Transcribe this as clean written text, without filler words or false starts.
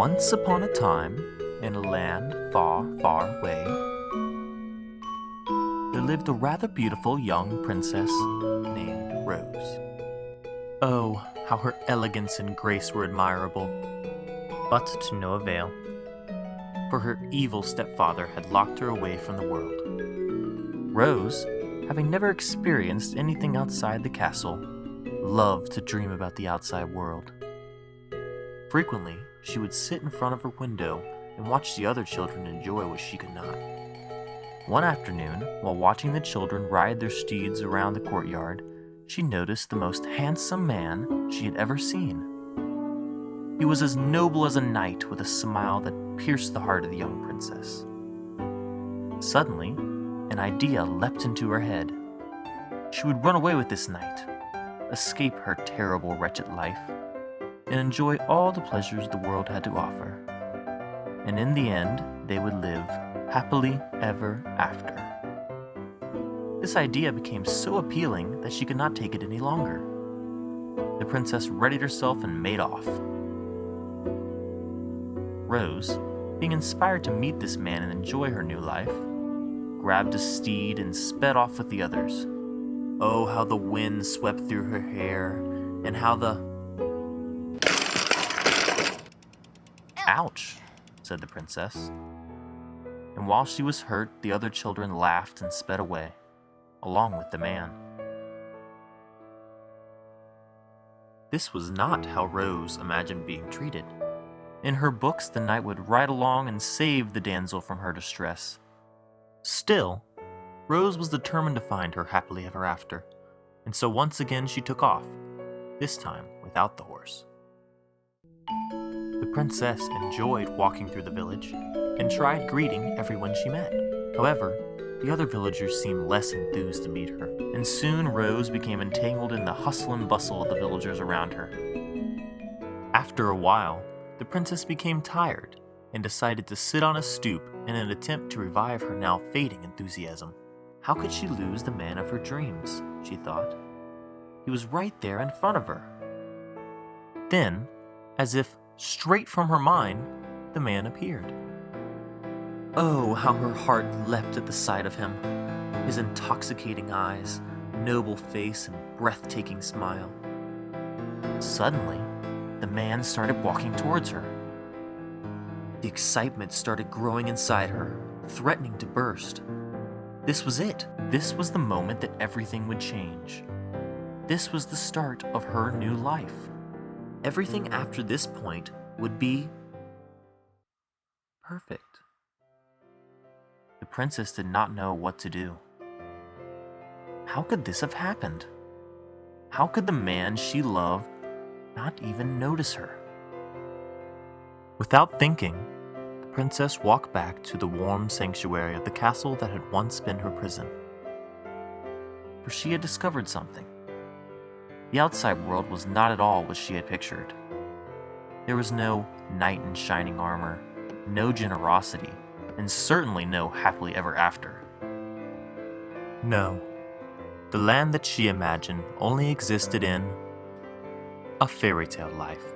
Once upon a time, in a land far, far away, there lived a rather beautiful young princess named Rose. Oh, how her elegance and grace were admirable, but to no avail, for her evil stepfather had locked her away from the world. Rose, having never experienced anything outside the castle, loved to dream about the outside world. Frequently, she would sit in front of her window and watch the other children enjoy what she could not. One afternoon, while watching the children ride their steeds around the courtyard, she noticed the most handsome man she had ever seen. He was as noble as a knight, with a smile that pierced the heart of the young princess. Suddenly, an idea leapt into her head. She would run away with this knight, escape her terrible, wretched life, and enjoy all the pleasures the world had to offer. And in the end, they would live happily ever after. This idea became so appealing that she could not take it any longer. The princess readied herself and made off. Rose, being inspired to meet this man and enjoy her new life, grabbed a steed and sped off with the others. Oh, how the wind swept through her hair, and how the... Ouch, said the princess. And while she was hurt, the other children laughed and sped away, along with the man. This was not how Rose imagined being treated. In her books, the knight would ride along and save the damsel from her distress. Still, Rose was determined to find her happily ever after, and so once again she took off, this time without the horse. The princess enjoyed walking through the village and tried greeting everyone she met. However, the other villagers seemed less enthused to meet her, and soon Rose became entangled in the hustle and bustle of the villagers around her. After a while, the princess became tired and decided to sit on a stoop in an attempt to revive her now fading enthusiasm. How could she lose the man of her dreams, she thought. He was right there in front of her. Then, as if straight from her mind, the man appeared. Oh, how her heart leapt at the sight of him, his intoxicating eyes, noble face, and breathtaking smile. Suddenly, the man started walking towards her. The excitement started growing inside her, threatening to burst. This was it. This was the moment that everything would change. This was the start of her new life. Everything after this point would be perfect. The princess did not know what to do. How could this have happened? How could the man she loved not even notice her? Without thinking, the princess walked back to the warm sanctuary of the castle that had once been her prison. For she had discovered something. The outside world was not at all what she had pictured. There was no knight in shining armor, no generosity, and certainly no happily ever after. No, the land that she imagined only existed in a fairy tale life.